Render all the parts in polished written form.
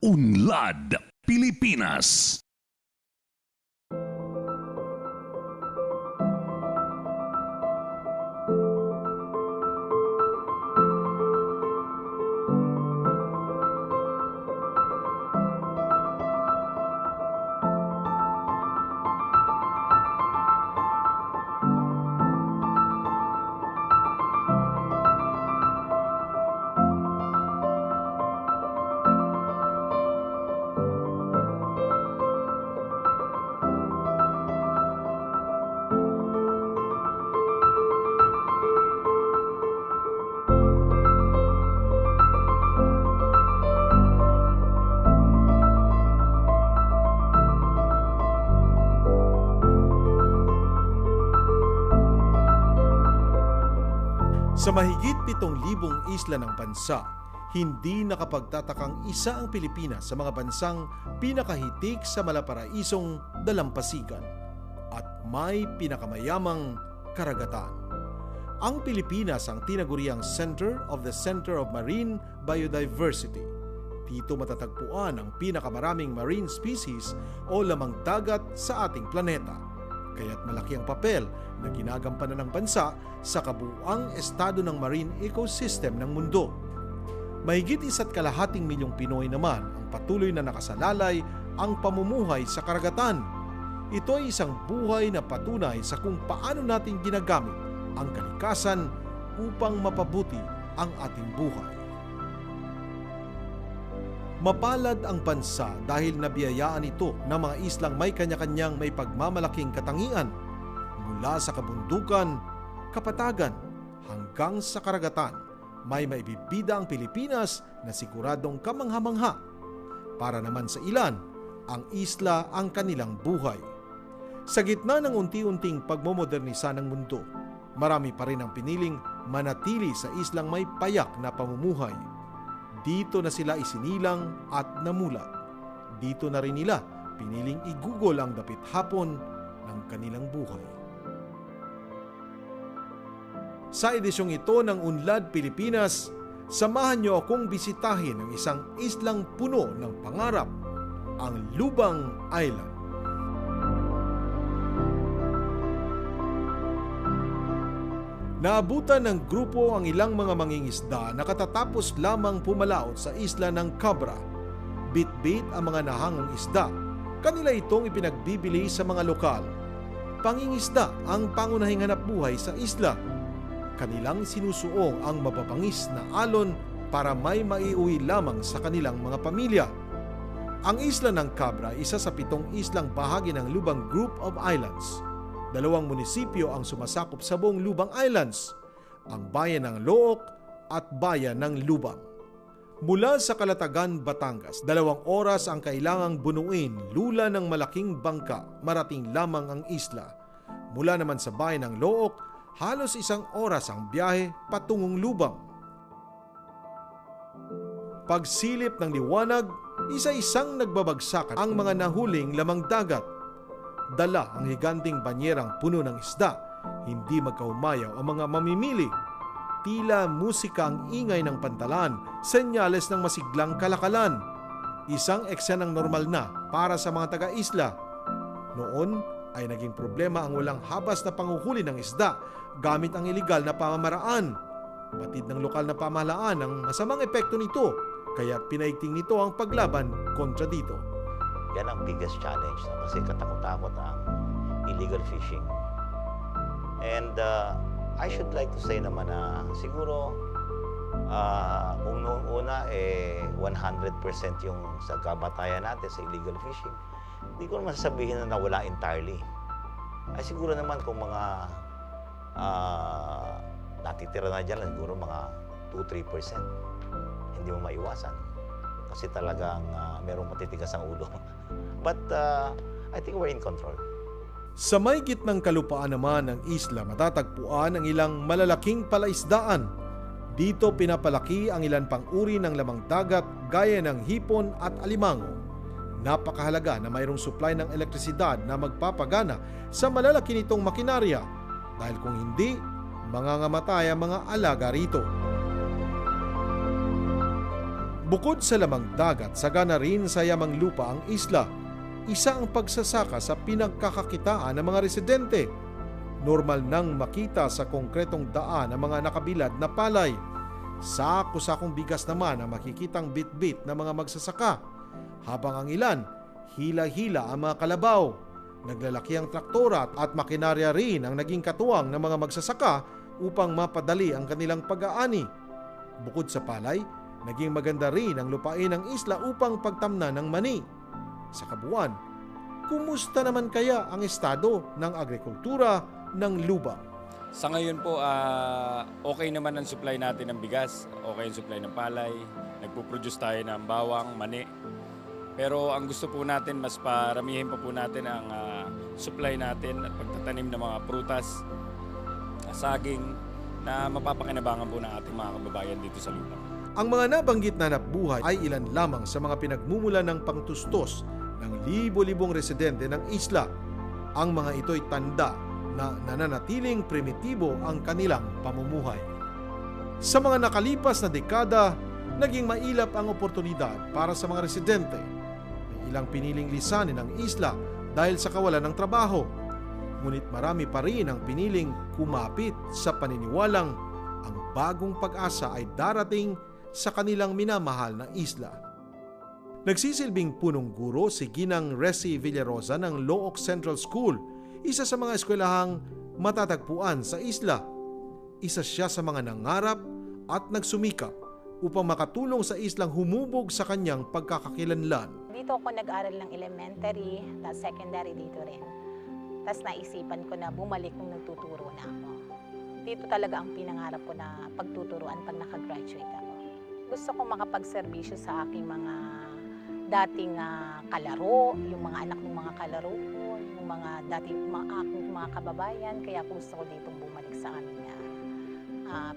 Unlad, Pilipinas. Sa mahigit 7,000 isla ng bansa, hindi nakapagtatakang isa ang Pilipinas sa mga bansang pinakahitik sa malaparaisong dalampasigan at may pinakamayamang karagatan. Ang Pilipinas ang tinaguriang Center of Marine Biodiversity. Dito matatagpuan ang pinakamaraming marine species o lamang dagat sa ating planeta. Kaya't malaki ang papel na ginagampanan ng bansa sa kabuuang estado ng marine ecosystem ng mundo. Mahigit 1.5 milyong Pinoy naman ang patuloy na nakasalalay ang pamumuhay sa karagatan. Ito ay isang buhay na patunay sa kung paano natin ginagamit ang kalikasan upang mapabuti ang ating buhay. Mapalad ang bansa dahil nabiyayaan ito ng mga islang may kanya-kanyang may pagmamalaking katangian mula sa kabundukan, kapatagan hanggang sa karagatan. May maibibida ang Pilipinas na siguradong kamangha-mangha. Para naman sa ilan, ang isla ang kanilang buhay. Sa gitna ng unti-unting pagmomodernisa ng mundo, marami pa rin ang piniling manatili sa islang may payak na pamumuhay. Dito na sila isinilang at namulat. Dito na rin nila piniling igugol ang dapit hapon ng kanilang buhay. Sa edisyong ito ng Unlad Pilipinas, samahan niyo akong bisitahin ang isang islang puno ng pangarap, ang Lubang Island. Naabutan ng grupo ang ilang mga mangingisda na katatapos lamang pumalaot sa isla ng Cabra. Bit-bit ang mga nahangong isda. Kanila itong ipinagbibili sa mga lokal. Pangingisda ang pangunahing hanapbuhay sa isla. Kanilang sinusuong ang mababangis na alon para may maiuwi lamang sa kanilang mga pamilya. Ang isla ng Cabra, isa sa 7 islang bahagi ng Lubang Group of Islands. 2 munisipyo ang sumasakop sa buong Lubang Islands, ang bayan ng Looc at bayan ng Lubang. Mula sa Calatagan, Batangas, 2 oras ang kailangang bunuin lula ng malaking bangka, marating lamang ang isla. Mula naman sa bayan ng Looc, halos 1 oras ang biyahe patungong Lubang. Pagsilip ng liwanag, isa-isang nagbabagsakan ang mga nahuling lamang dagat. Dala ang higanting banyerang puno ng isda, hindi magkaumayaw ang mga mamimili. Tila musika ang ingay ng pantalan, senyales ng masiglang kalakalan. Isang eksenang normal na para sa mga taga-isla. Noon ay naging problema ang walang habas na panghuhuli ng isda gamit ang iligal na pamamaraan. Batid ng lokal na pamahalaan ang masamang epekto nito, kaya pinaigting nito ang paglaban kontra dito. Yan ang biggest challenge kasi katakot-takot ang illegal fishing. And I should like to say naman na siguro kung noong una 100% yung sa kabatayan natin sa illegal fishing, hindi ko naman sasabihin na nawala entirely. Ay siguro naman kung mga natitira na dyan, siguro mga 2-3%. Hindi mo maiwasan. Kasi talagang merong matitigas ang ulo. But I think we're in control. Sa may gitnang kalupaan naman ng isla, matatagpuan ang ilang malalaking palaisdaan. Dito pinapalaki ang ilan pang uri ng lamang dagat gaya ng hipon at alimango. Napakahalaga na mayroong supply ng elektrisidad na magpapagana sa malalaki nitong makinarya dahil kung hindi, mangangamatay ang mga alaga rito. Bukod sa lamang dagat, sagana rin sa yamang lupa ang isla. Isa ang pagsasaka sa pinagkakakitaan ng mga residente. Normal nang makita sa konkretong daan ang mga nakabilad na palay. Sako-sakong bigas naman ang makikitang bit-bit ng mga magsasaka. Habang ang ilan, hila-hila ang mga kalabaw. Naglalaki ang traktora at makinarya rin ang naging katuwang ng mga magsasaka upang mapadali ang kanilang pag-aani. Bukod sa palay, naging maganda rin ang lupain ng isla upang pagtamnan ng mani. Sa kabuuan, kumusta naman kaya ang estado ng agrikultura ng Lubang? Sa ngayon po, okay naman ang supply natin ng bigas, okay ang supply ng palay, nagpo-produce tayo ng bawang, mani. Pero ang gusto po natin, mas paramihin pa po natin ang supply natin at pagtatanim ng mga prutas, saging na mapapakinabangan po ng ating mga kababayan dito sa Lubang. Ang mga nabanggit na hanapbuhay ay ilan lamang sa mga pinagmumula ng pangtustos ng libo-libong residente ng isla. Ang mga ito'y tanda na nananatiling primitibo ang kanilang pamumuhay. Sa mga nakalipas na dekada, naging mailap ang oportunidad para sa mga residente. May ilang piniling lisanin ang isla dahil sa kawalan ng trabaho. Ngunit marami pa rin ang piniling kumapit sa paniniwalang ang bagong pag-asa ay darating sa kanilang minamahal na isla. Nagsisilbing punong guro si Ginang Resi Villarosa ng Looc Central School, isa sa mga eskwelahang matatagpuan sa isla. Isa siya sa mga nangarap at nagsumikap upang makatulong sa islang humubog sa kanyang pagkakakilanlan. Dito ako nag-aral ng elementary, tapos secondary dito rin. Tapos naisipan ko na bumalik kung nagtuturo na ako. Dito talaga ang pinangarap ko na pagtuturuan pag nakagraduate ako. Gusto ko makapagserbisyo sa aking mga dating kalaro, yung mga anak ng mga kalaro ko, yung mga dating aking mga kababayan. Kaya gusto ko ditong bumalik sa aming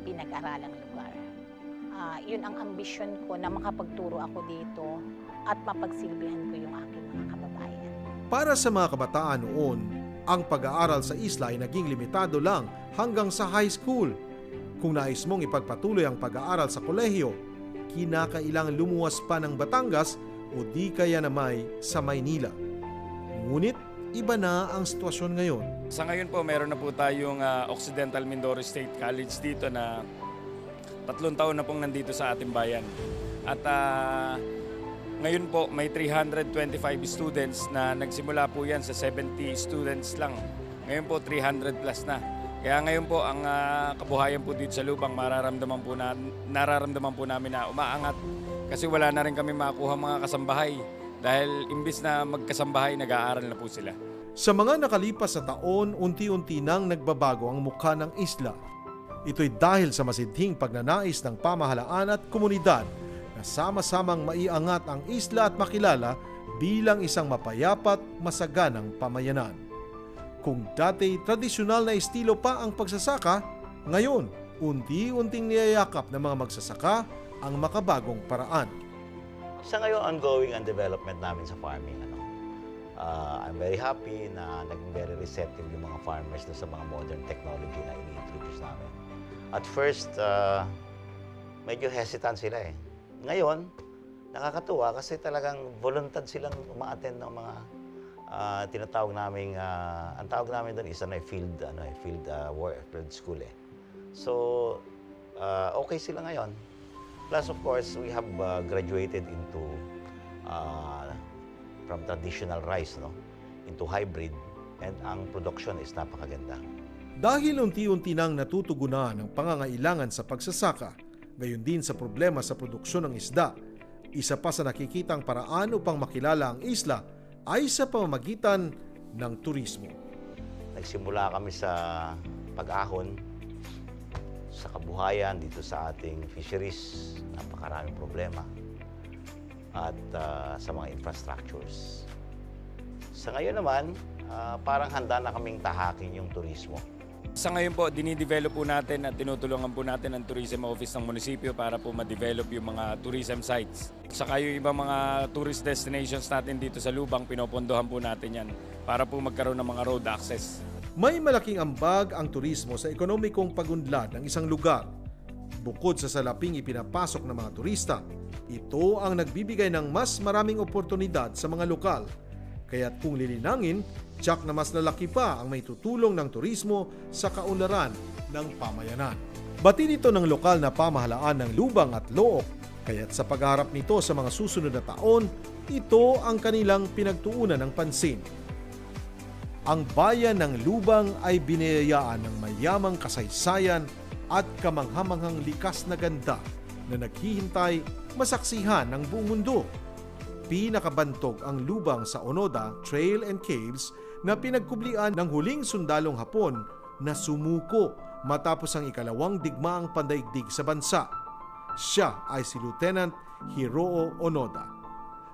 pinag-aralang lugar. Yun ang ambisyon ko na makapagturo ako dito at mapagsilbihan ko yung aking mga kababayan. Para sa mga kabataan noon, ang pag-aaral sa isla ay naging limitado lang hanggang sa high school. Kung nais mong ipagpatuloy ang pag-aaral sa kolehiyo, kinakailangan lumuwas pa ng Batangas o di kaya naman sa Maynila. Ngunit iba na ang sitwasyon ngayon. Sa ngayon po, meron na po tayong Occidental Mindoro State College dito na 3 taon na pong nandito sa ating bayan. At ngayon po, may 325 students na nagsimula po yan sa 70 students lang. Ngayon po, 300 plus na. Kaya ngayon po, ang kabuhayan po dito sa Lubang, nararamdaman po namin na umaangat. Kasi wala na rin kami makuha mga kasambahay. Dahil imbis na magkasambahay, nag-aaral na po sila. Sa mga nakalipas na taon, unti-unti nang nagbabago ang mukha ng isla. Ito'y dahil sa masidhing pagnanais ng pamahalaan at komunidad na sama-samang maiangat ang isla at makilala bilang isang mapayapat, masaganang pamayanan. Kung dati tradisyonal na estilo pa ang pagsasaka, ngayon unti-unting niyayakap ng mga magsasaka ang makabagong paraan. Sa ngayon, ongoing ang development namin sa farming. I'm very happy na naging very receptive yung mga farmers sa mga modern technology na ini-introduce namin. At first, medyo hesitant sila eh. Ngayon, nakakatuwa kasi talagang voluntad silang uma-attend ng mga tinatawag naming, ang tawag namin doon isa na field school eh. So, okay sila ngayon. Plus, of course, we have graduated into from traditional rice into hybrid, and ang production is napakaganda. Dahil unti-unti nang natutugunan ang pangangailangan sa pagsasaka, gayon din sa problema sa produksyon ng isda, isa pa sa nakikitang paraan upang makilala ang isla ay sa pamamagitan ng turismo. Nagsimula kami sa pag-ahon, sa kabuhayan dito sa ating fisheries, napakaraming problema, at sa mga infrastructures. Sa ngayon naman, parang handa na kaming tahakin yung turismo. Sa ngayon po, dinidevelop po natin at tinutulungan po natin ang Tourism Office ng munisipyo para po ma-develop yung mga tourism sites. Saka yung ibang mga tourist destinations natin dito sa Lubang, pinopondohan po natin yan para po magkaroon ng mga road access. May malaking ambag ang turismo sa ekonomikong pagunlad ng isang lugar. Bukod sa salaping ipinapasok ng mga turista, Ito ang nagbibigay ng mas maraming oportunidad sa mga lokal. Kaya't kung lilinangin, tiyak na mas lalaki pa ang may tutulong ng turismo sa kaunlaran ng pamayanan. Batid ito ng lokal na pamahalaan ng Lubang at Looc, kaya't sa pagharap nito sa mga susunod na taon, ito ang kanilang pinagtuunan ng pansin. Ang bayan ng Lubang ay biniyayaan ng mayamang kasaysayan at kamanghamanghang likas na ganda na naghihintay masaksihan ng buong mundo. Pinakabantog ang Lubang sa Onoda Trail and Caves na pinagkublian ng huling sundalong Hapon na sumuko matapos ang ikalawang digmaang pandaigdig sa bansa. Siya ay si Lieutenant Hiroo Onoda.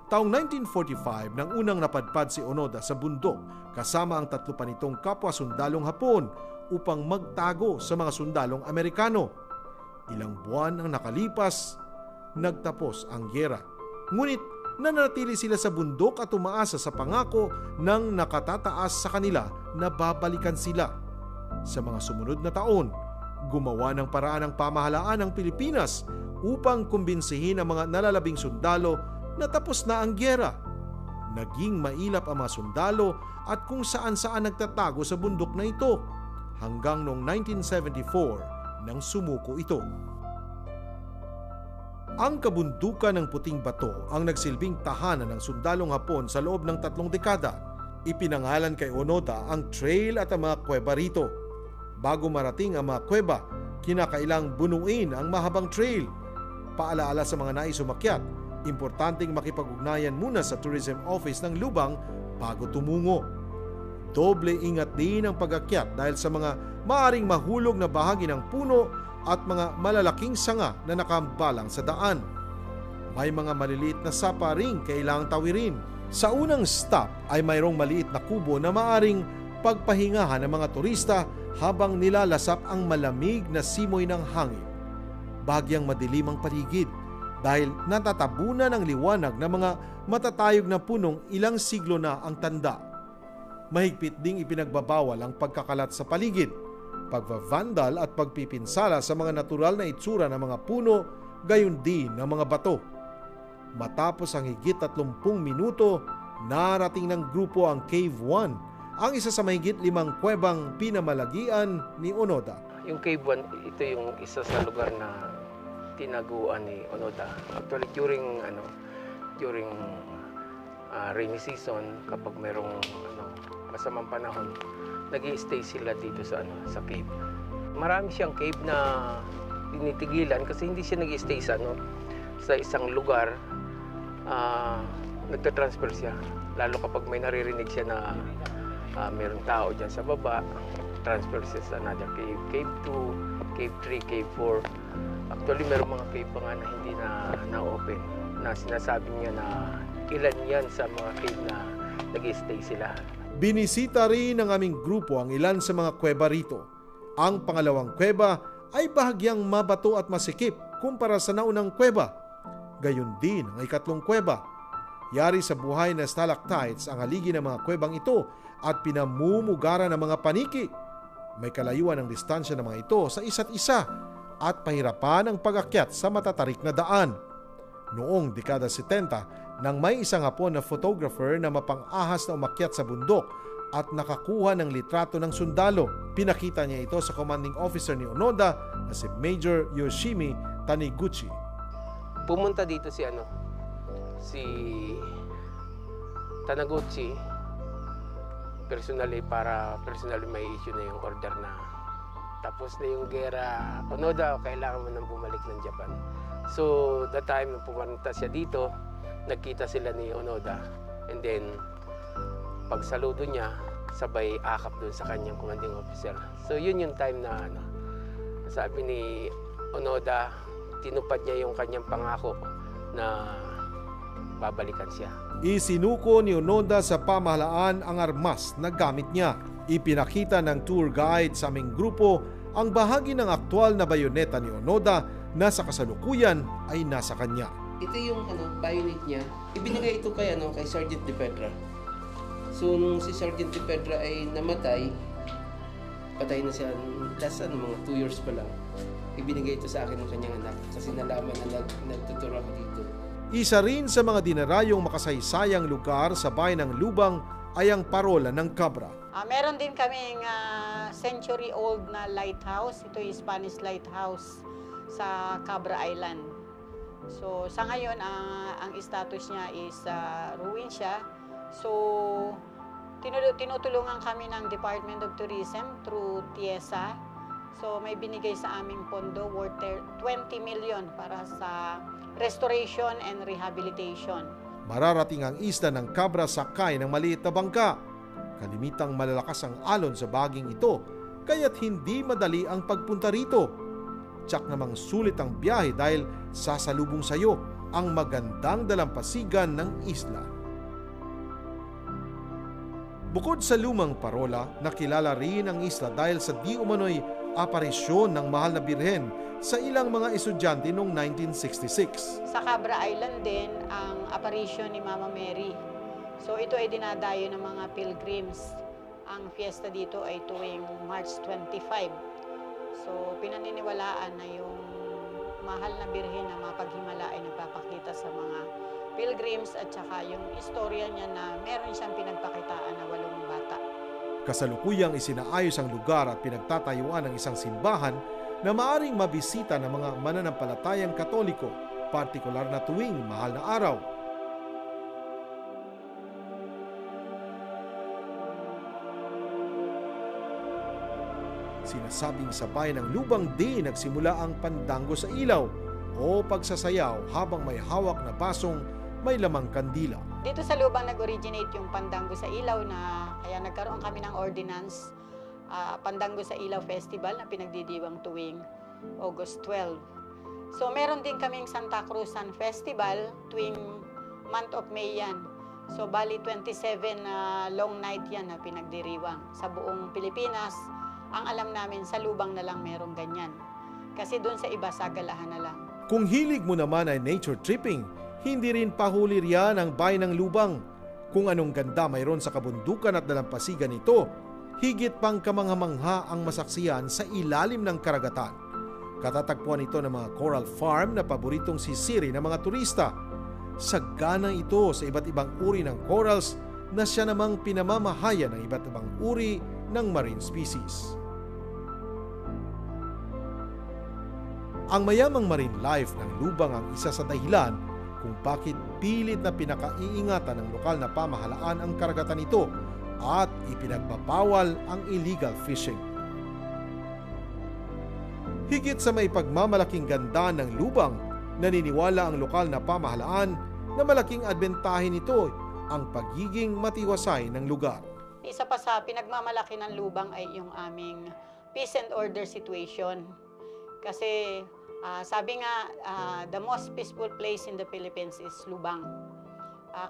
Taong 1945 nang unang napadpad si Onoda sa bundok kasama ang 3 pa nitong kapwa sundalong Hapon upang magtago sa mga sundalong Amerikano. Ilang buwan ang nakalipas, nagtapos ang gyera. Ngunit nanatili sila sa bundok at umaasa sa pangako ng nakatataas sa kanila na babalikan sila. Sa mga sumunod na taon, gumawa ng paraan ng pamahalaan ng Pilipinas upang kumbinsihin ang mga nalalabing sundalo na tapos na ang gyera. Naging mailap ang mga sundalo at kung saan-saan nagtatago sa bundok na ito hanggang noong 1974 nang sumuko ito. Ang kabundukan ng Puting Bato ang nagsilbing tahanan ng sundalong Hapon sa loob ng 3 dekada. Ipinangalan kay Onoda ang trail at ang mga kuweba rito. Bago marating ang mga kuweba, kinakailang bunuin ang mahabang trail. Paalaala sa mga nais umakyat, importanteng makipag-ugnayan muna sa Tourism Office ng Lubang bago tumungo. Doble ingat din ang pag-akyat dahil sa mga maaring mahulog na bahagi ng puno at mga malalaking sanga na nakahambalang sa daan. May mga maliliit na sapa ring kailangang tawirin. Sa unang stop ay mayroong maliit na kubo na maaring pagpahingahan ng mga turista habang nilalasap ang malamig na simoy ng hangin. Bahagyang madilim ang paligid dahil natatabunan ng liwanag ng mga matatayog na punong ilang siglo na ang tanda. Mahigpit ding ipinagbabawal ang pagkakalat sa paligid, pagvavandal at pagpipinsala sa mga natural na itsura ng mga puno, gayon din ng mga bato. Matapos ang higit 30 minuto, narating ng grupo ang Cave 1, ang isa sa mahigit 5 kuwebang pinamalagian ni Onoda. Yung Cave 1, ito yung isa sa lugar na tinaguan ni Onoda. Actually, during rainy season, kapag mayroong masamang panahon, nag-i-stay sila dito sa cave. Marami siyang cave na tinitigilan kasi hindi siya nag-i-stay sa isang lugar. Nagtatransfer siya. Lalo kapag may naririnig siya na mayroong tao dyan sa baba, transfer siya sa another cave. Cave 2, Cave 3, Cave 4. Actually, mayroong mga cave pa nga na hindi na-open. Na sinasabi niya na ilan yan sa mga cave na nag-i-stay sila. Binisita rin ng aming grupo ang ilan sa mga kuweba rito. Ang pangalawang kuweba ay bahagyang mabato at masikip kumpara sa naunang kuweba. Gayon din ang ikatlong kuweba. Yari sa buhay na stalactites ang haligi ng mga kuwebang ito at pinamumugaran ng mga paniki. May kalayuan ang distansya ng mga ito sa isa't isa at pahirapan ang pag-akyat sa matatarik na daan. Noong dekada 70, nang may isang Hapon na photographer na mapang-ahas na umakyat sa bundok at nakakuha ng litrato ng sundalo. Pinakita niya ito sa commanding officer ni Onoda na si Major Yoshimi Taniguchi. Pumunta dito si Taniguchi personally may issue na yung order na tapos na yung gera. Onoda, kailangan mo nang bumalik ng Japan. So, that time, nung pumunta siya dito, nagkita sila ni Onoda. And then, pag saludo niya, sabay akap dun sa kanyang commanding officer. So, yun yung time na, sabi ni Onoda, tinupad niya yung kanyang pangako na babalikan siya. Isinuko ni Onoda sa pamahalaan ang armas na gamit niya. Ipinakita ng tour guide sa aming grupo ang bahagi ng aktwal na bayoneta ni Onoda na sa kasalukuyan ay nasa kanya. Ito yung bayonet niya. Ibinigay ito kay Sergeant De Pedra. So nung si Sergeant De Pedra ay namatay, patay na siya mga 2 years pa lang. Ibinigay ito sa akin ng kanyang anak kasi nalaman na nagtuturo ako dito. Isa rin sa mga dinarayong makasaysayang lugar sa bayan ng Lubang ay ang Parola ng Cabra. Meron din kaming century-old na lighthouse. Ito yung Spanish lighthouse sa Cabra Island. So sa ngayon, ang status niya is ruin siya. So tinutulungan kami ng Department of Tourism through TIESA. So may binigay sa aming pondo worth 20 million para sa restoration and rehabilitation. Mararating ang isla ng Cabra sakay ng maliit na bangka. Kalimitang malalakas ang alon sa baging ito, kaya't hindi madali ang pagpunta rito. Tsak namang sulit ang biyahe dahil sasalubong sa iyo ang magandang dalampasigan ng isla. Bukod sa lumang Parola, nakilala rin ang isla dahil sa di umano'y aparisyon ng mahal na birhen sa ilang mga estudyante noong 1966. Sa Cabra Island din ang apparition ni Mama Mary. So ito ay dinadayo ng mga pilgrims. Ang fiesta dito ay tuwing March 25. So pinaniniwalaan na yung mahal na birhen na mapaghimala ay nagpapakita sa mga pilgrims at saka yung istorya niya na meron siyang pinagpakitaan na 8 bata. Kasalukuyang isinaayos ang lugar at pinagtatayuan ng isang simbahan na maaring mabisita ng mga mananampalatayang Katoliko, partikular na tuwing mahal na araw. Sinasabing sa bayan ng Lubang din nagsimula ang pandango sa ilaw o pagsasayaw habang may hawak na basong may lamang kandila. Dito sa Lubang nag-originate yung Pandango sa Ilaw na kaya nagkaroon kami ng ordinance, Pandango sa Ilaw Festival na pinagdidiwang tuwing August 12. So meron din kaming Santa Cruzan Festival tuwing month of May yan. So bali 27 na long night yan na pinagdiriwang. Sa buong Pilipinas, ang alam namin sa Lubang na lang merong ganyan. Kasi doon sa iba, sagalahan na lang. Kung hilig mo naman ay nature tripping, hindi rin pahuli riyan ang bayan ng Lubang. Kung anong ganda mayroon sa kabundukan at dalampasigan nito, higit pang kamangha-mangha ang masaksiyan sa ilalim ng karagatan. Katatagpuan ito ng mga coral farm na paboritong sisiri ng mga turista. Sagana ito sa iba't ibang uri ng corals na siya namang pinamamahayan ng iba't ibang uri ng marine species. Ang mayamang marine life ng Lubang ang isa sa dahilan kung bakit pilit na pinakaiingatan ng lokal na pamahalaan ang karagatan nito at ipinagbabawal ang illegal fishing. Higit sa may pagmamalaking ganda ng Lubang, naniniwala ang lokal na pamahalaan na malaking adbentahe nito ang pagiging matiwasay ng lugar. Isa pa sa pinagmamalaki ng Lubang ay yung aming peace and order situation. Kasi sabi nga, the most peaceful place in the Philippines is Lubang.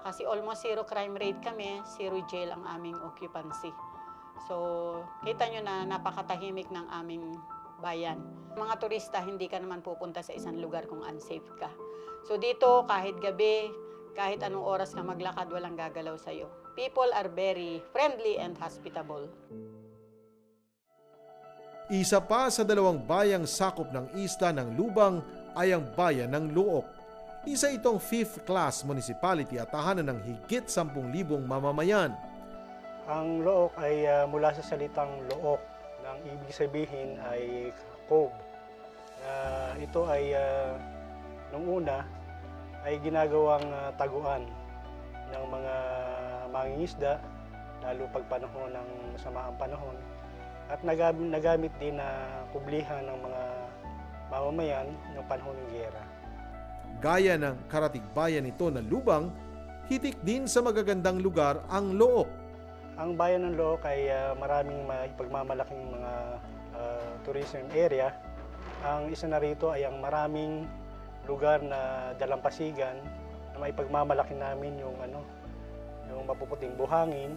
Kasi almost zero crime rate kami, zero jail ang aming occupancy. So, kita nyo na napakatahimik ng aming bayan. Mga turista, hindi ka naman pupunta sa isang lugar kung unsafe ka. So dito, kahit gabi, kahit anong oras ka maglakad, walang gagalaw sa'yo. People are very friendly and hospitable. Isa pa sa 2 bayang sakop ng isla ng Lubang ay ang bayan ng Luok. Isa itong 5th class municipality at tahanan ng higit 10,000 mamamayan. Ang Luok ay mula sa salitang Luok, na ang ibig sabihin ay cove. Ito ay nung una ay ginagawang taguan ng mga mangingisda, lalo pag panahon ng masamaang panahon. At nagamit din na kublihan ng mga mamamayan ng panahon ng giyera. Gaya ng karatigbayan nito na Lubang, hitik din sa magagandang lugar ang Luok. Ang bayan ng Luok ay maraming ipagmamalaking mga tourism area. Ang isa na rito ay ang maraming lugar na dalampasigan na maipagmamalaki namin yung mapuputing buhangin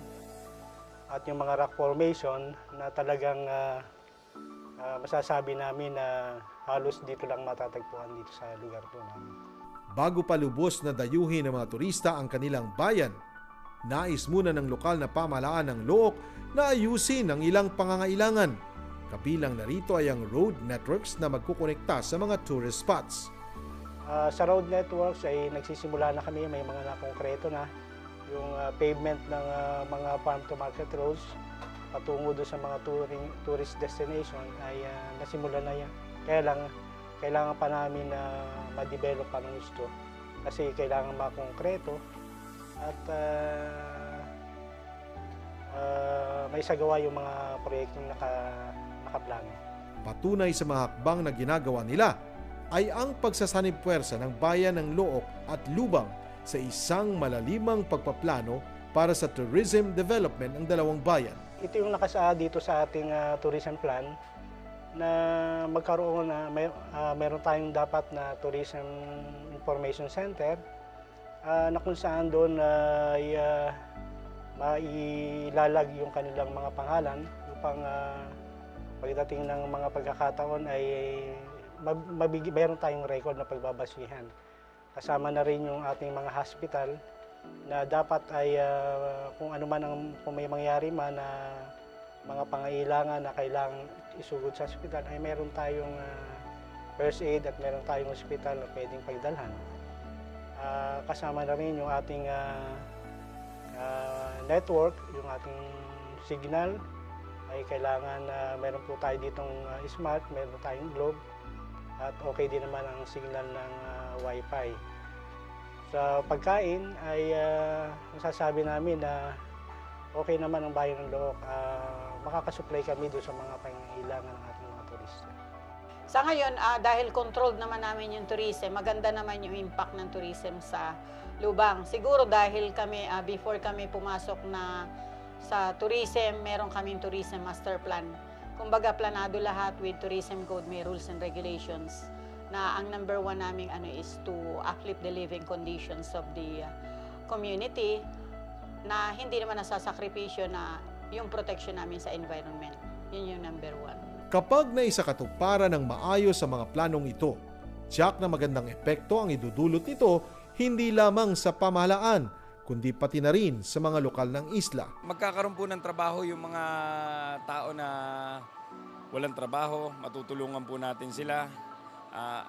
at yung mga rock formation na talagang masasabi namin na halos dito lang matatagpuan dito sa lugar po namin. Bago pa lubos na dayuhin ng mga turista ang kanilang bayan, nais muna ng lokal na pamahalaan ng Luok na ayusin ang ilang pangangailangan. Kabilang narito ay ang road networks na magkukonekta sa mga tourist spots. Sa road networks ay nagsisimula na kami, may mga nakongkreto na. Yung pavement ng mga farm-to-market roads patungo doon sa mga tourist destination ay nasimula na yan. Kaya lang, kailangan pa namin na ma-develop pa ng gusto kasi kailangan makongkreto at may sagawa yung mga proyektong nakaplano. Patunay sa mga hakbang na ginagawa nila ay ang pagsasanib puwersa ng bayan ng Looc at Lubang sa isang malalimang pagpaplano para sa tourism development ng dalawang bayan. Ito yung nakasaad dito sa ating tourism plan na magkaroon na meron tayong dapat na tourism information center na kung saan doon ay mailalag yung kanilang mga pangalan upang pagdating ng mga pagkakataon ay mayroon tayong record na pagbabasihan. Kasama na rin yung ating mga hospital na dapat ay kung ano man kung may mangyari man na mga pangailangan na kailangang isugod sa hospital ay meron tayong first aid at meron tayong hospital na pwedeng pagdalhan. Kasama na rin yung ating network, yung ating signal ay kailangan meron po tayo ditong smart, meron tayong globe at okay din naman ang signal ng Wi-Fi. Sa pagkain ay masasabi namin na okay naman ang bayan ng Looc. Makakasupply kami doon sa mga pangangailangan ng ating mga turista. Sa ngayon, dahil controlled naman namin yung tourism, maganda naman yung impact ng tourism sa Lubang. Siguro dahil kami, before kami pumasok na sa tourism, meron kaming tourism master plan. Kumbaga, planado lahat with tourism code, may rules and regulations na ang number one naming is to uplift the living conditions of the community na hindi naman nasasakripisyo na yung protection namin sa environment. Yun yung number one. Kapag naisakatuparan ng maayos sa mga planong ito, tiyak na magandang epekto ang idudulot nito hindi lamang sa pamahalaan, kundi pati na rin sa mga lokal ng isla. Magkakaroon po ng trabaho yung mga tao na walang trabaho, matutulungan po natin sila.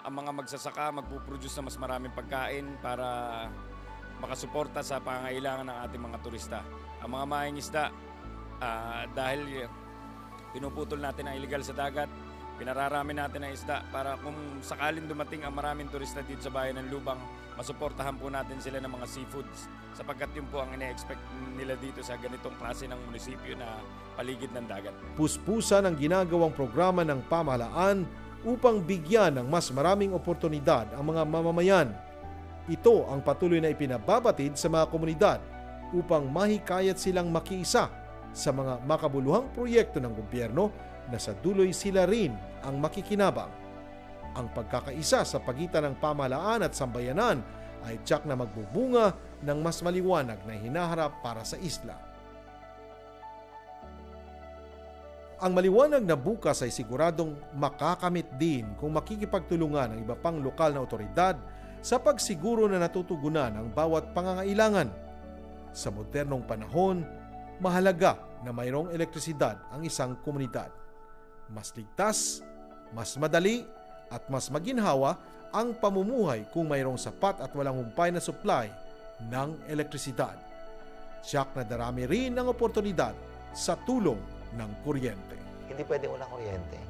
Ang mga magsasaka magpuproduce na mas maraming pagkain para makasuporta sa pangangailangan ng ating mga turista. Ang mga mangingisda, dahil pinuputol natin ang illegal sa dagat, pinararami natin ang isda para kung sakalin dumating ang maraming turista dito sa bayan ng Lubang, masuportahan po natin sila ng mga seafoods sapagkat yun po ang ine-expect nila dito sa ganitong klase ng munisipyo na paligid ng dagat. Puspusan ang ginagawang programa ng pamahalaan upang bigyan ng mas maraming oportunidad ang mga mamamayan. Ito ang patuloy na ipinababatid sa mga komunidad upang mahikayat silang makiisa sa mga makabuluhang proyekto ng gobyerno na sa duloy sila rin ang makikinabang. Ang pagkakaisa sa pagitan ng pamahalaan at sambayanan ay tiyak na magbubunga ng mas maliwanag na hinaharap para sa isla. Ang maliwanag na bukas ay siguradong makakamit din kung makikipagtulungan ang iba pang lokal na otoridad sa pagsiguro na natutugunan ang bawat pangangailangan. Sa modernong panahon, mahalaga na mayroong elektrisidad ang isang komunidad. Mas ligtas, mas madali, at mas maginhawa ang pamumuhay kung mayroong sapat at walang humpay na supply ng elektrisidad. Tiyak na darami rin ang oportunidad sa tulong ng kuryente. Hindi pwedeng walang kuryente.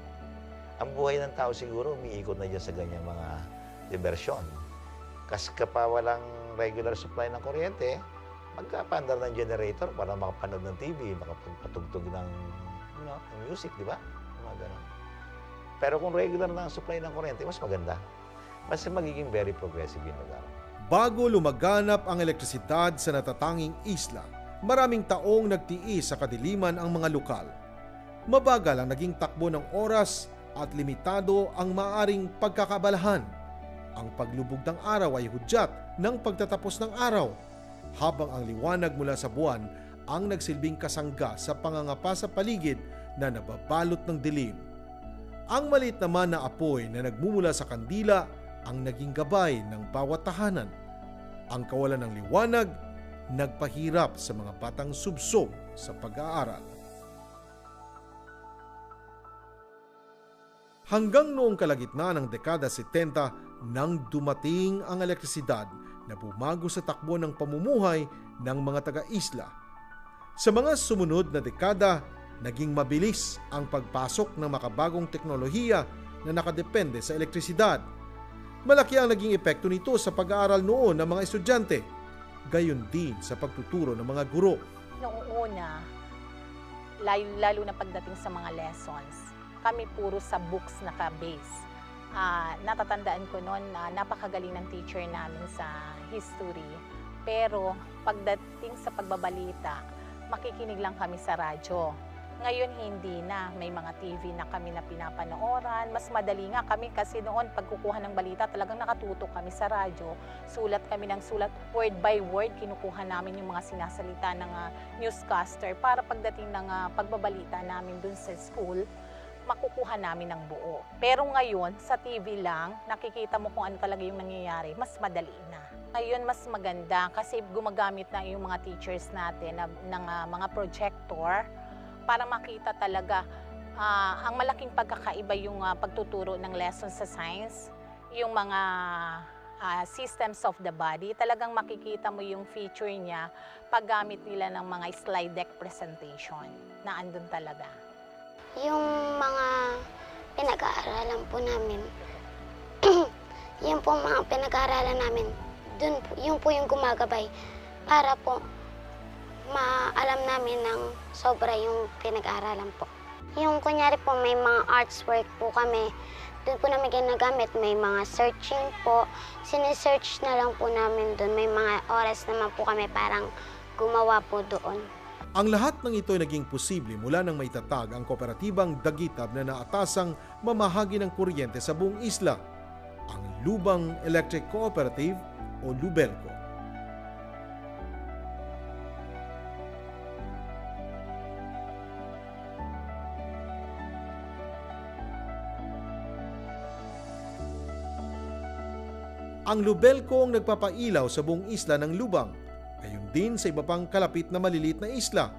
Ang buhay ng tao siguro umiikot na dyan sa ganyang mga diversyon. Kasi kapag walang regular supply ng kuryente, magkapandar ng generator para makapanood ng TV, makapatugtog ng music, di ba? Mga ganun. Pero kung regular na ang supply ng kuryente, mas maganda. Mas magiging very progressive yung lugar. Bago lumaganap ang elektrisidad sa natatanging isla, maraming taong nagtiis sa kadiliman ang mga lokal. Mabagal ang naging takbo ng oras at limitado ang maaring pagkakabalahan. Ang paglubog ng araw ay hudyat ng pagtatapos ng araw, habang ang liwanag mula sa buwan ang nagsilbing kasangga sa pangangapa sa paligid na nababalot ng dilim. Ang maliit naman na apoy na nagmumula sa kandila ang naging gabay ng bawat tahanan. Ang kawalan ng liwanag nagpahirap sa mga batang subsob sa pag-aaral. Hanggang noong kalagitnaan ng dekada 70, nang dumating ang elektrisidad na bumago sa takbo ng pamumuhay ng mga taga-isla. Sa mga sumunod na dekada, naging mabilis ang pagpasok ng makabagong teknolohiya na nakadepende sa elektrisidad. Malaki ang naging epekto nito sa pag-aaral noon ng mga estudyante, gayon din sa pagtuturo ng mga guro. Noong una, lalo na pagdating sa mga lessons, kami puro sa books naka-base. Natatandaan ko noon na napakagaling ng teacher namin sa history. Pero pagdating sa pagbabalita, makikinig lang kami sa radyo. Ngayon hindi na, may mga TV na kami na pinapanooran. Mas madali nga kami kasi noon pagkukuha ng balita talagang nakatutok kami sa radyo. Sulat kami ng sulat, word by word, kinukuha namin yung mga sinasalita ng newscaster para pagdating ng pagbabalita namin dun sa school, makukuha namin ng buo. Pero ngayon, sa TV lang, nakikita mo kung ano talaga yung nangyayari, mas madali na. Ngayon, mas maganda kasi gumagamit na yung mga teachers natin ng mga projector para makita talaga ang malaking pagkakaiba yung pagtuturo ng lessons sa science, yung mga systems of the body. Talagang makikita mo yung feature niya paggamit nila ng mga slide deck presentation na andun talaga. Yung mga pinag-aaralan po namin, yung po mga pinag-aaralan namin, yun po yung gumagabay para po maalam namin ng sobra yung pinag-aaralan po. Yung kunyari po may mga arts work po kami, doon po namin ginagamit, may mga searching po, sinesearch na lang po namin doon, may mga oras naman po kami parang gumawa po doon. Ang lahat ng ito ay naging posible mula nang maitatag ang kooperatibang Dagitab na naatasang mamahagi ng kuryente sa buong isla, ang Lubang Electric Cooperative o Lubelco. Ang Lubelco ang nagpapailaw sa buong isla ng Lubang, gayon din sa iba pang kalapit na maliliit na isla.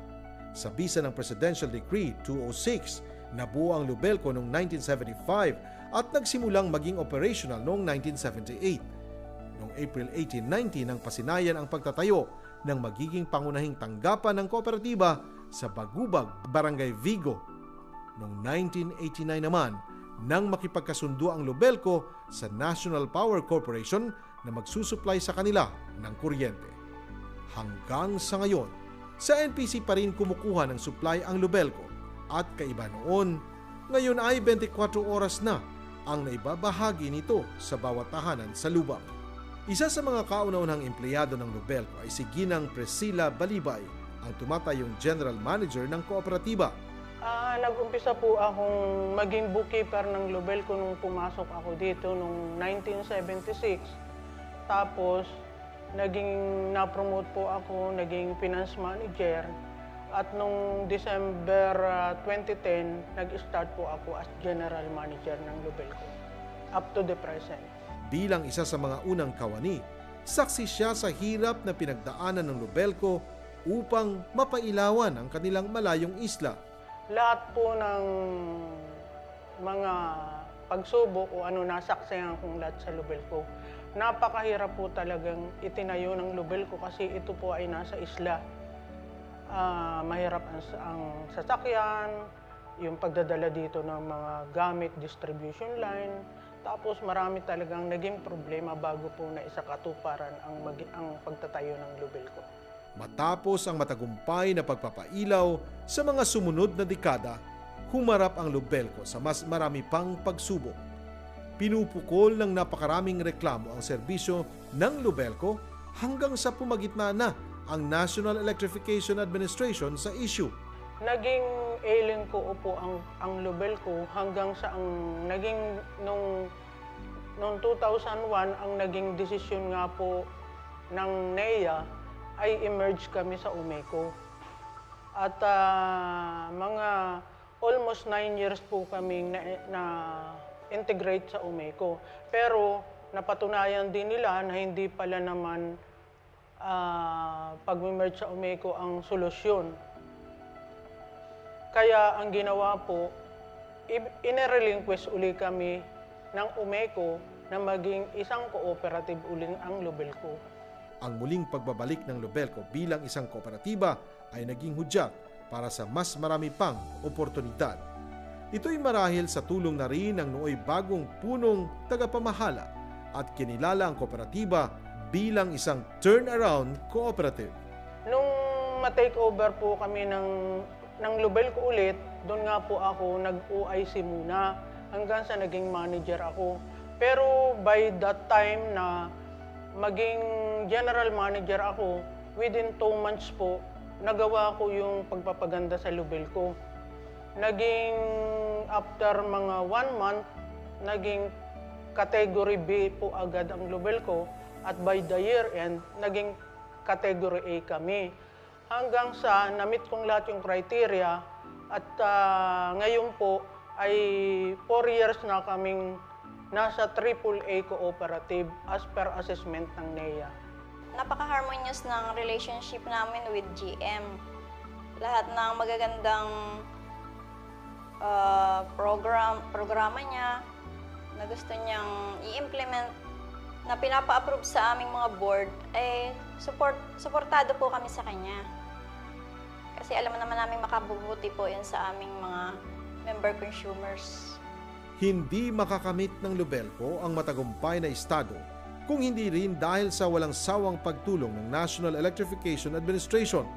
Sa bisa ng Presidential Decree 206, nabuo ang Lubelco noong 1975 at nagsimulang maging operational noong 1978. Noong April 1890 nang pasinayan ang pagtatayo ng magiging pangunahing tanggapan ng kooperatiba sa Bagubag, Barangay Vigo. Noong 1989 naman, nang makipagkasundo ang Lubelco sa National Power Corporation na magsusupply sa kanila ng kuryente. Hanggang sa ngayon, sa NPC pa rin kumukuha ng supply ang Lubelco at kaiba noon, ngayon ay 24 oras na ang naibabahagi nito sa bawat tahanan sa Lubang. Isa sa mga kauna-unahang empleyado ng Lubelco ay si Ginang Priscilla Balibay, ang tumatayong General Manager ng kooperatiba. Nag-umpisa po akong maging bookkeeper ng Lubelco nung pumasok ako dito noong 1976. Tapos, na-promote po ako, naging finance manager. At nung December 2010, nag-start po ako as general manager ng Lubelco up to the present. Bilang isa sa mga unang kawani, saksi siya sa hirap na pinagdaanan ng Lubelco upang mapailawan ang kanilang malayong isla. Lahat po ng mga pagsubok o nasaksihan kong lahat sa Lubelco. Napakahirap po talagang itinayo ng Lubelco kasi ito po ay nasa isla. Mahirap ang sasakyan, yung pagdadala dito ng mga gamit, distribution line. Tapos marami talagang naging problema bago po na isakatuparan ang pagtatayo ng Lubelco. Matapos ang matagumpay na pagpapailaw sa mga sumunod na dekada, humarap ang Lubelco sa mas marami pang pagsubok. Pinupukol ng napakaraming reklamo ang serbisyo ng Lubelco hanggang sa pumagitna na ang National Electrification Administration sa issue. Naging ailing ko po ang Lubelco hanggang sa naging noong 2001 ang naging desisyon nga po ng NEA ay emerge kami sa Umeco. At mga almost 9 years po kaming na integrate sa Umeco. Pero napatunayan din nila na hindi pala naman pag-merge sa Umeco ang solusyon. Kaya ang ginawa po, ine-relinquish uli kami ng Umeco na maging isang cooperative uling ang Lubelco. Ang muling pagbabalik ng Lubelco bilang isang kooperatiba ay naging hudyat para sa mas marami pang oportunidad. Ito'y marahil sa tulong na rin ng nooy bagong punong tagapamahala at kinilala ang kooperatiba bilang isang turnaround cooperative. Nung ma-take over po kami ng Lubelco ulit, doon nga po ako nag-OIC muna hanggang sa naging manager ako. Pero by that time na maging general manager ako, within 2 months po, nagawa ko yung pagpapaganda sa Lubelco. Naging after mga 1 month, naging category B po agad ang Lubelco at by the year end, naging category A kami. Hanggang sa na-meet kong lahat yung criteria at ngayon po ay 4 years na kaming nasa AAA cooperative as per assessment ng NEA. Napaka-harmonious ng relationship namin with GM. Lahat ng magagandang programa niya na gusto niyang i-implement na pinapa-approve sa aming mga board, eh suportado po kami sa kanya. Kasi alam naman namin makabubuti po yan sa aming mga member consumers. Hindi makakamit ng Lubelco ang matagumpay na estado kung hindi rin dahil sa walang sawang pagtulong ng National Electrification Administration,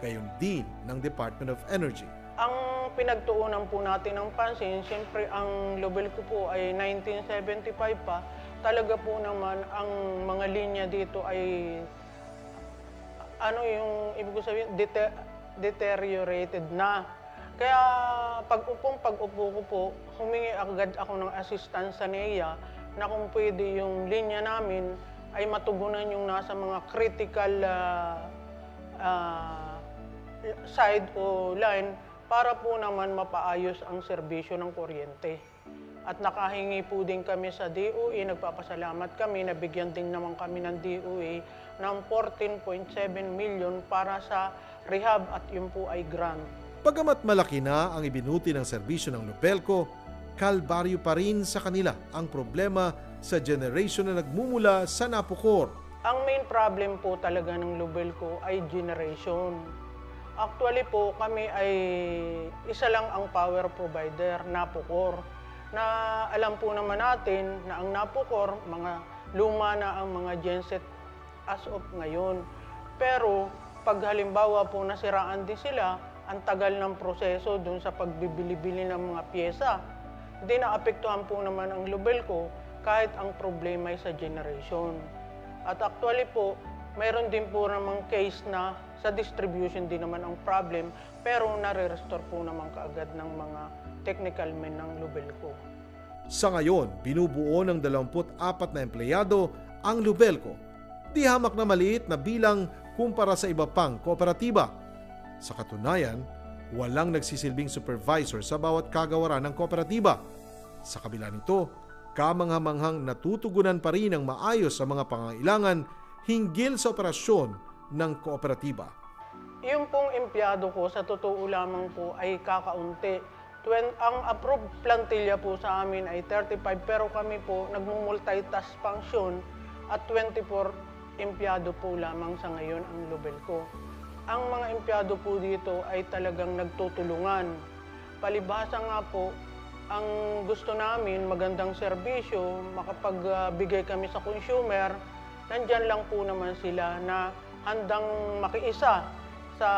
gayon din ng Department of Energy. Ang pinagtuunan po natin ng pansin, siyempre ang Lubelco po ay 1975 pa, talaga po naman ang mga linya dito ay yung ibig sabihin deteriorated na. Kaya pag-upo ko po, humingi agad ako ng assistance sa NEA na kung pwede yung linya namin ay matugunan yung nasa mga critical side o line para po naman mapaayos ang serbisyo ng kuryente. At nakahingi po din kami sa DOE, nagpapasalamat kami, nabigyan din naman kami ng DOE ng 14.7 million para sa rehab at yun po ay grant. Bagamat malaki na ang ibinuti ng serbisyo ng Lubelco, kalbaryo pa rin sa kanila ang problema sa generation na nagmumula sa Napocor. Ang main problem po talaga ng Lubelco ay generation. Actually po kami ay isa lang ang power provider, Napocor. Na alam po naman natin na ang Napocor, mga luma na ang mga genset as of ngayon. Pero pag halimbawa po nasiraan din sila, ang tagal ng proseso dun sa pagbibili-bili ng mga pyesa. Hindi naapektuhan po naman ang Lubelco kahit ang problema ay sa generation. At actually po, mayroon din po namang case na sa distribution din naman ang problem, pero nare-restore po naman kaagad ng mga technical men ng Lubelco. Sa ngayon, binubuo ng 24 na empleyado ang Lubelco. Di hamak na maliit na bilang kumpara sa iba pang kooperatiba. Sa katunayan, walang nagsisilbing supervisor sa bawat kagawaran ng kooperatiba. Sa kabila nito, kamanghamanghang natutugunan pa rin ng maayos sa mga pangangailangan hinggil sa operasyon ng kooperatiba. Yung pong empleyado ko, sa totoo lamang po, ay kakaunti. Ang approved plantilla po sa amin ay 35, pero kami po nagmumultitask function at 24 empleyado po lamang sa ngayon ang Lubelco. Ang mga empleyado po dito ay talagang nagtutulungan. Palibhasa nga po, ang gusto namin, magandang serbisyo, makapagbigay kami sa consumer, nandyan lang po naman sila na handang makiisa sa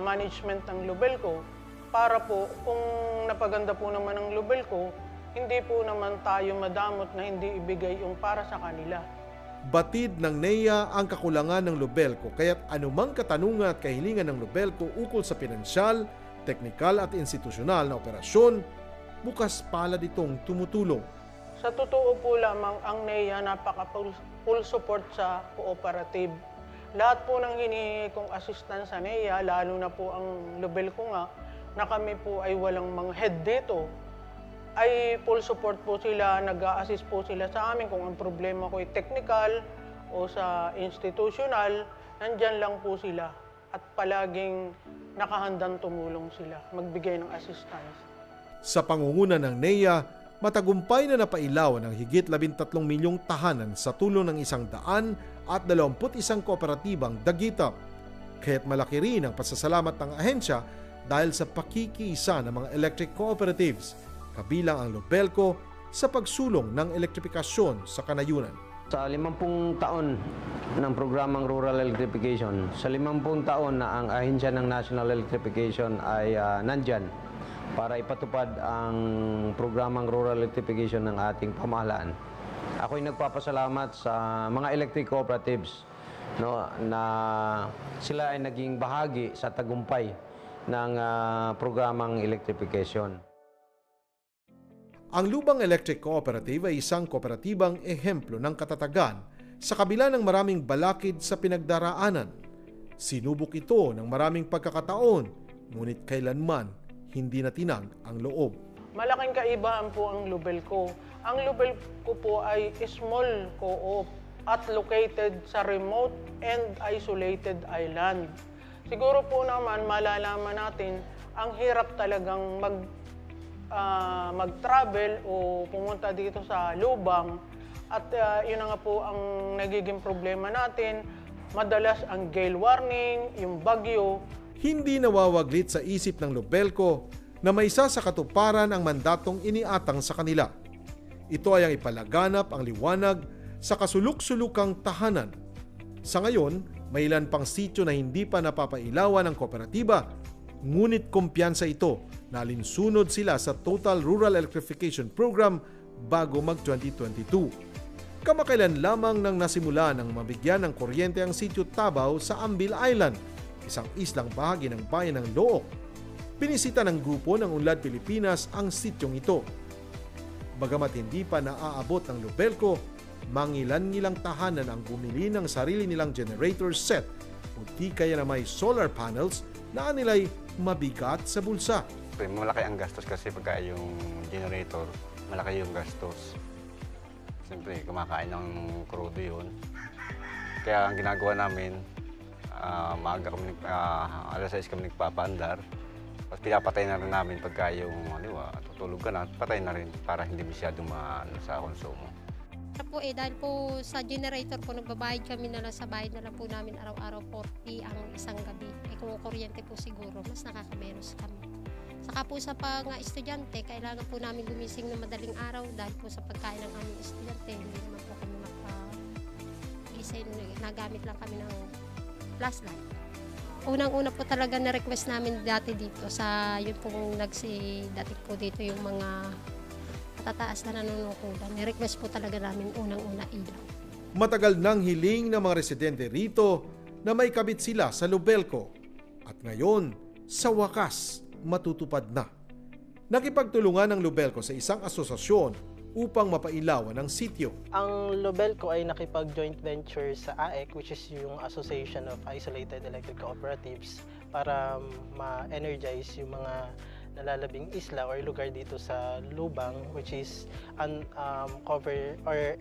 management ng Lubelco para po kung napaganda po naman ng Lubelco, hindi po naman tayo madamot na hindi ibigay yung para sa kanila. Batid ng NEA ang kakulangan ng Lubelco kaya't anumang katanungan at kahilingan ng Lubelco ukol sa pinansyal, teknikal at institusyonal na operasyon, bukas palad itong tumutulong. Sa totoo po lamang ang NEA napaka-full support sa cooperative. Lahat po ng hinihingi kong assistance sa NEA, lalo na po ang Lubelco nga, na kami po ay walang mga head dito, ay full support po sila, nag-a-assist po sila sa amin kung ang problema ko ay technical o sa institutional, nandyan lang po sila at palaging nakahandang tumulong sila, magbigay ng assistance. Sa pangunguna ng NEA, matagumpay na napailawan ng higit 13 milyong tahanan sa tulong ng 121 kooperatibang dagitap. Kaya't malaki rin ang pasasalamat ng ahensya dahil sa pakikiisa ng mga electric cooperatives, kabilang ang Lubelco, sa pagsulong ng elektrifikasyon sa kanayunan. Sa 50 taon ng programang Rural Electrification, sa 50 taon na ang ahensya ng National Electrification ay nandyan para ipatupad ang programang Rural Electrification ng ating pamahalaan. Ako'y nagpapasalamat sa mga electric cooperatives na sila ay naging bahagi sa tagumpay ng programang electrification. Ang Lubang Electric Cooperative ay isang kooperatibang ehemplo ng katatagan sa kabila ng maraming balakid sa pinagdaraanan. Sinubok ito ng maraming pagkakataon, ngunit kailanman hindi natinag ang loob. Malaking kaibahan po ang Lubelco. Ang Lubelco po ay small co-op at located sa remote and isolated island. Siguro po naman malalaman natin ang hirap talagang mag-travel o pumunta dito sa Lubang at yun na nga po ang nagiging problema natin. Madalas ang gale warning, yung bagyo. Hindi nawawaglit sa isip ng Lubelco na may isa sa katuparan ang mandatong iniatang sa kanila. Ito ay ang ipalaganap ang liwanag sa kasuluk-sulukang tahanan. Sa ngayon, may ilan pang sityo na hindi pa napapailawan ng kooperatiba, ngunit kumpiyansa ito na alinsunod sila sa Total Rural Electrification Program bago mag-2022. Kamakailan lamang nang nasimula ng mabigyan ng kuryente ang sityo Tabaw sa Ambil Island, isang islang bahagi ng bayan ng Looc. Binisita ng grupo ng Unlad Pilipinas ang sityong ito. Bagamat hindi pa naaabot ng Lubelco, mangilan-ngilang tahanan ang bumili ng sarili nilang generator set o di kaya na may solar panels na nila'y mabigat sa bulsa. Malaki ang gastos kasi pagka yung generator, malaki yung gastos. Siyempre, kumakain ng crudo yun. Kaya ang ginagawa namin, maaga kami, alas 6 kami nagpapaandar. Tapos pinapatay na rin namin pagka yung, tutulog ka na, patay na rin para hindi masyadong sa konsumo. Po dahil po sa generator po nagbabayad kami na lang sa bayad na lang po namin araw-araw 40 ang isang gabi. Kung kuryente po siguro, mas nakakamenos kami. Saka po sa estudyante, kailangan po namin gumising ng madaling araw dahil po sa pagkain ng aming estudyante, hindi naman po kami makagising, nagamit lang kami ng flashlight. Unang-una po talaga na-request namin dati dito sa yun pong dati po dito yung mga tataas na nanunukulan. Ni-request po talaga namin unang-una ilaw. Matagal nang hiling ng mga residente rito na may kabit sila sa Lubelco. At ngayon, sa wakas, matutupad na. Nakipagtulungan ng Lubelco sa isang asosasyon upang mapailawan ang sityo. Ang Lubelco ay nakipag-joint venture sa AEC, which is yung Association of Isolated Electric Cooperatives, para ma-energize yung mga nalalabing isla or lugar dito sa Lubang, which is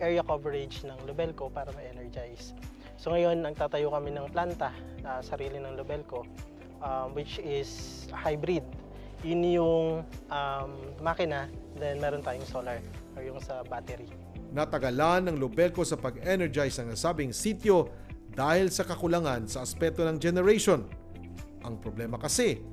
area coverage ng Lubelco para ma-energize. So ngayon, nagtatayo kami ng planta na sarili ng Lubelco, which is hybrid. Yun yung makina, then meron tayong solar or yung sa battery. Natagalan ng Lubelco sa pag-energize ng nasabing sityo dahil sa kakulangan sa aspeto ng generation. Ang problema kasi,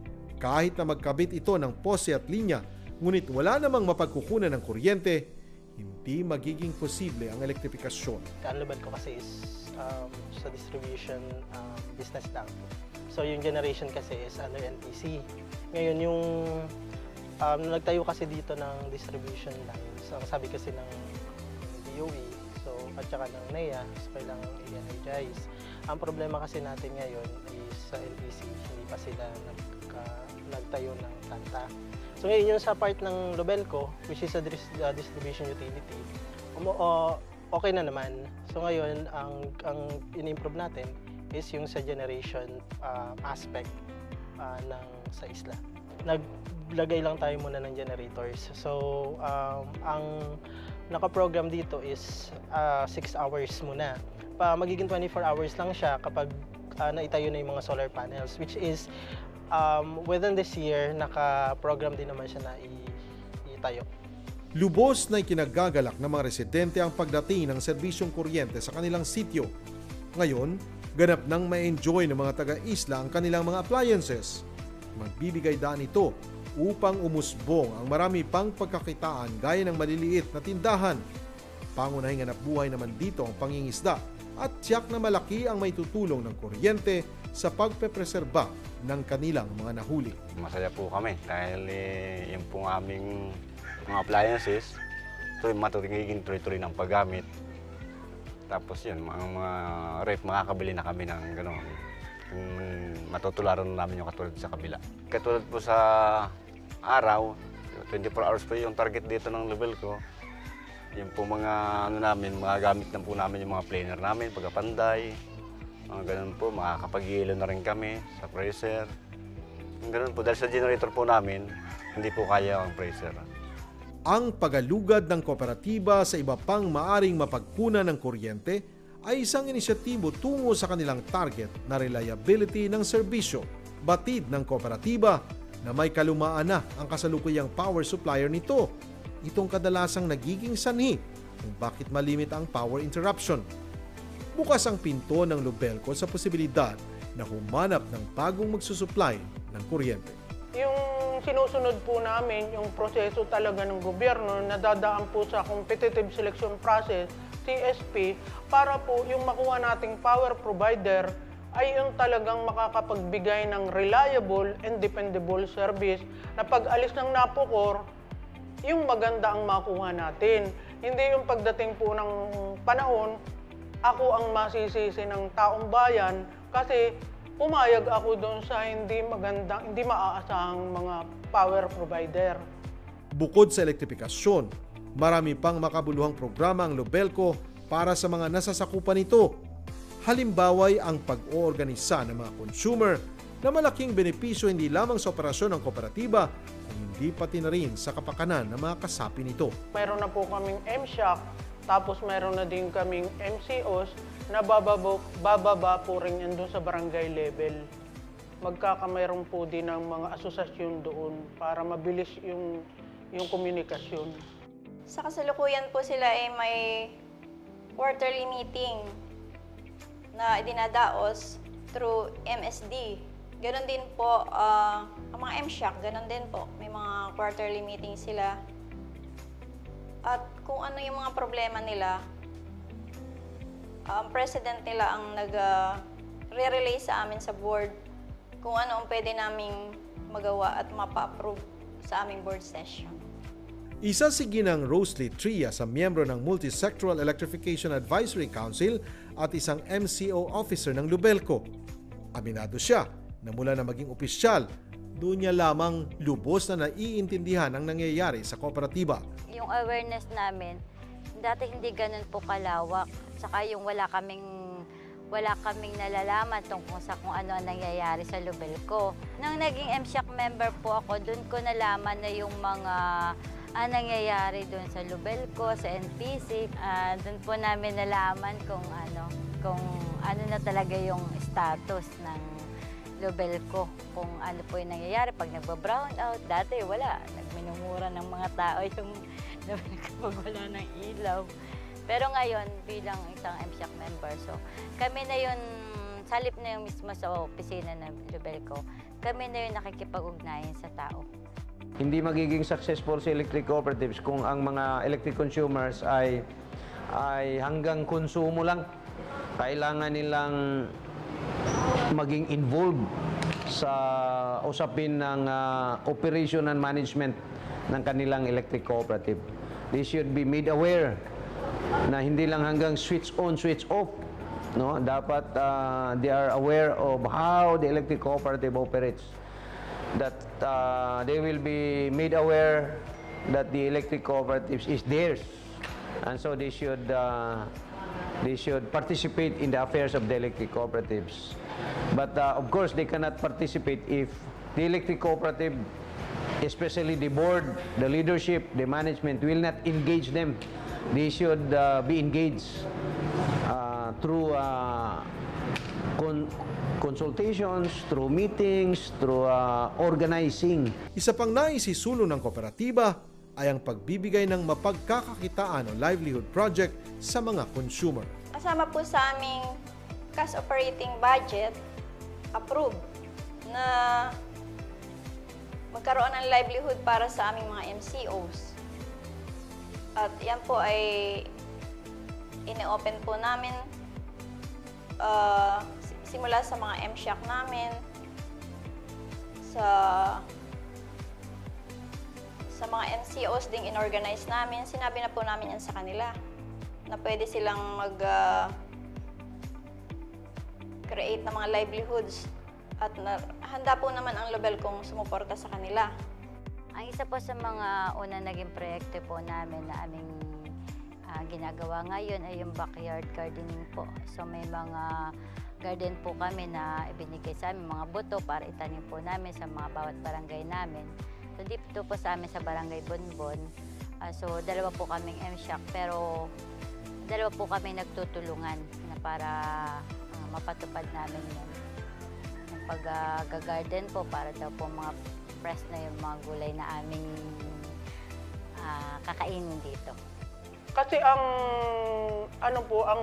kahit na magkabit ito ng pose at linya, ngunit wala namang mapagkukunan ng kuryente, hindi magiging posible ang elektrifikasyon. Ang Lubelco kasi is sa distribution business lang. So yung generation kasi is under NTC. Ngayon yung nagtayo kasi dito ng distribution lines. Ang sabi kasi ng DOE, at saka ng NEA, so kailangan i-energize. Ang problema kasi natin ngayon is sa NTC, hindi pa sila nagtayo ng planta. So ngayon yung sa part ng Lubelco, which is a distribution utility, okay na naman. So ngayon, ang in-improve natin is yung sa generation aspect sa isla. Naglagay lang tayo muna ng generators. So ang naka-program dito is 6 hours muna. Magiging 24 hours lang siya kapag naitayo na yung mga solar panels, which is within this year, naka-program din naman siya na itayo. Lubos na ikinagagalak ng mga residente ang pagdating ng serbisyong kuryente sa kanilang sityo. Ngayon, ganap nang ma-enjoy ng mga taga-isla ang kanilang mga appliances. Magbibigay daan ito upang umusbong ang marami pang pagkakitaan gaya ng maliliit na tindahan. Pangunahing hanapbuhay naman dito ang pangingisda at tiyak na malaki ang maitutulong ng kuryente sa pagpepreserba ng kanilang mga nahuli. Masaya po kami dahil yung pong aming mga appliances, matutingin tuloy-tuloy ng paggamit. Tapos yun, mga ref, makakabili na kami ng gano'n. Matutularan namin yung katulad sa kabila. Katulad po sa araw, 24 hours po yung target dito ng level ko. Yung po mga gamit na po namin yung mga planer namin, pagkapanday. Mga ganun po, makakapag-ilo na rin kami sa freezer. Ganun po, dahil sa generator po namin, hindi po kaya ang freezer. Ang pagalugad ng kooperatiba sa iba pang maaring mapagkunan ng kuryente ay isang inisyatibo tungo sa kanilang target na reliability ng serbisyo. Batid ng kooperatiba na may kalumaan na ang kasalukuyang power supplier nito. Itong kadalasang nagiging sanhi kung bakit malimit ang power interruption. Bukas ang pinto ng Lubelco sa posibilidad na humanap ng bagong magsusupply ng kuryente. Yung sinusunod po namin, yung proseso talaga ng gobyerno na dadaan po sa Competitive Selection Process, CSP, para po yung makuha nating power provider ay yung talagang makakapagbigay ng reliable and dependable service na pag alis ng napukor, yung maganda ang makuha natin. Hindi yung pagdating po ng panahon, ako ang masisisi ng taong bayan kasi pumayag ako doon sa hindi maaasahang mga power provider. Bukod sa elektrifikasyon, marami pang makabuluhang programa ang Lubelco para sa mga nasasakupan nito. Halimbawa'y ang pag-oorganisa ng mga consumer na malaking benepisyo hindi lamang sa operasyon ng kooperatiba, kung hindi pati na rin sa kapakanan ng mga kasapi nito. Mayroon na po kaming M-Shock, tapos mayroon na din kaming MCOs na bababa po rin yan doon sa barangay level. Magkakamayroon po din ng mga asosasyon doon para mabilis yung komunikasyon. Sa kasalukuyan po sila ay may quarterly meeting na idinadaos through MSD. Ganon din po, ang mga M-Shock, ganon din po. May mga quarterly meeting sila. At kung ano yung mga problema nila, ang president nila ang nag-re-relay sa amin sa board kung ano ang pwede naming magawa at mapa-approve sa aming board session. Isa si Ginang Rosalie Tria sa miyembro ng Multisectoral Electrification Advisory Council at isang MCO officer ng Lubelco. Aminado siya na mula na maging opisyal, doon niya lamang lubos na naiintindihan ang nangyayari sa kooperatiba. Yung awareness namin, dati hindi ganun po kalawak. Saka yung wala kaming nalalaman tungkol sa kung ano ang nangyayari sa Lubelco. Nang naging M-Shock member po ako, doon ko nalaman na yung mga nangyayari doon sa Lubelco, sa NPC. Doon po namin nalaman kung ano na talaga yung status ng Lubelco, kung ano po yung nangyayari pag nagba-brown out. Dati wala, nagminumura ng mga tao yung kapag wala ng ilaw. Pero ngayon, bilang isang M-Shock member, so kami na yun, salip na yung mismo sa opisina ng Lubelco, kami na yun nakikipag-ugnayan sa tao. Hindi magiging successful sa electric cooperatives kung ang mga electric consumers ay hanggang konsumo lang. Kailangan nilang maging involved sa usapin ng operation and management ng kanilang electric cooperative. They should be made aware na hindi lang hanggang switch on, switch off. No? Dapat they are aware of how the electric cooperative operates. That they will be made aware that the electric cooperatives is theirs. And so they should participate in the affairs of the electric cooperatives. But of course, they cannot participate if the electric cooperative, especially the board, the leadership, the management, will not engage them. They should be engaged through consultations, through meetings, through organizing. Isa pang naisisulo ng kooperatiba ay ang pagbibigay ng mapagkakakitaan o livelihood project sa mga consumer. Kasama po sa aming cash operating budget, approved na magkaroon ng livelihood para sa aming mga MCOs. At yan po ay ine-open po namin simula sa mga MSHAC namin, sa mga MCOs ding inorganize namin. Sinabi na po namin yan sa kanila na pwede silang mag-create ng mga livelihoods at handa po naman ang Lubel kung sumuporta sa kanila. Ang isa po sa mga unang naging proyekto po namin na aming ginagawa ngayon ay yung backyard gardening po. So may mga garden po kami na ibinigay sa amin, mga buto para itanim po namin sa mga bawat barangay namin. So dito po sa amin sa Barangay Bonbon, so dalawa po kaming MSHAC pero dalawa po kami nagtutulungan na para mapatupad namin yun. Yung pag-garden po para daw po mga fresh na yung mga gulay na aming kakainin dito. Kasi ang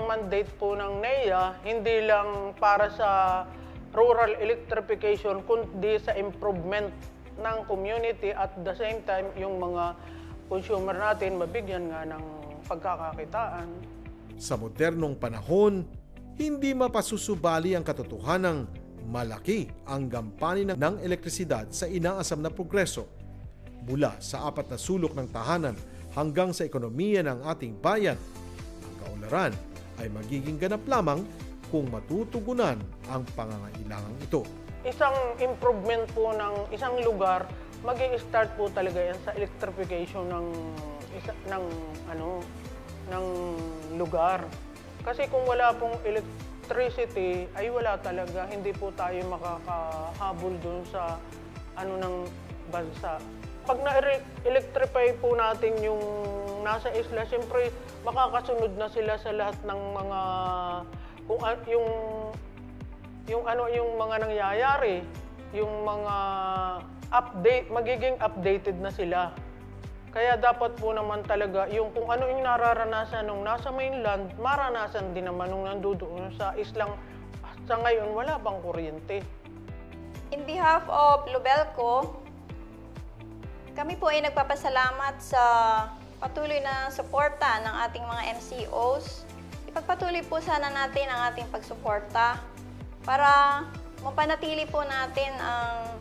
mandate po ng NEA hindi lang para sa rural electrification kundi sa improvement ng community at the same time yung mga consumer natin mabigyan nga ng pagkakakitaan. Sa modernong panahon, hindi mapasusubali ang katotohanang malaki ang gampanin ng elektrisidad sa inaasam na progreso. Mula sa 4 na sulok ng tahanan hanggang sa ekonomiya ng ating bayan, ang kaunlaran ay magiging ganap lamang kung matutugunan ang pangangailangang ito. Isang improvement po ng isang lugar, mag-i-start po talaga yan sa electrification ng lugar. Kasi kung wala pong electricity, ay wala talaga. Hindi po tayo makakahabol dun sa ng bansa. Pag na-electrify po natin yung nasa isla, siyempre makakasunod na sila sa lahat ng mga yung mga nangyayari, yung mga magiging updated na sila. Kaya dapat po naman talaga yung kung ano yung nararanasan nung nasa mainland, maranasan din naman nung nandoon sa islang sa ngayon wala pang kuryente. In behalf of Lubelco, kami po ay nagpapasalamat sa patuloy na suporta ng ating mga MCOs. Ipagpatuloy po sana natin ang ating pagsuporta para mapanatili po natin ang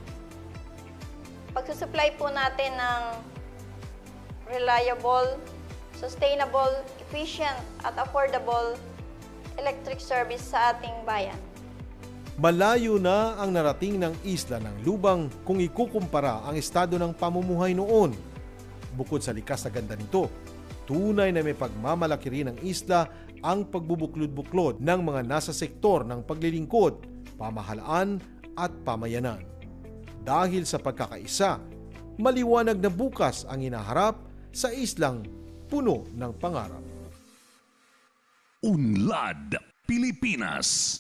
pagsusupply po natin ng reliable, sustainable, efficient at affordable electric service sa ating bayan. Malayo na ang narating ng isla ng Lubang kung ikukumpara ang estado ng pamumuhay noon. Bukod sa likas na ganda nito, tunay na may pagmamalaki rin ng isla ang pagbubuklod-buklod ng mga nasa sektor ng paglilingkod, pamahalaan at pamayanan. Dahil sa pagkakaisa, maliwanag na bukas ang hinaharap sa islang puno ng pangarap. Unlad, Pilipinas.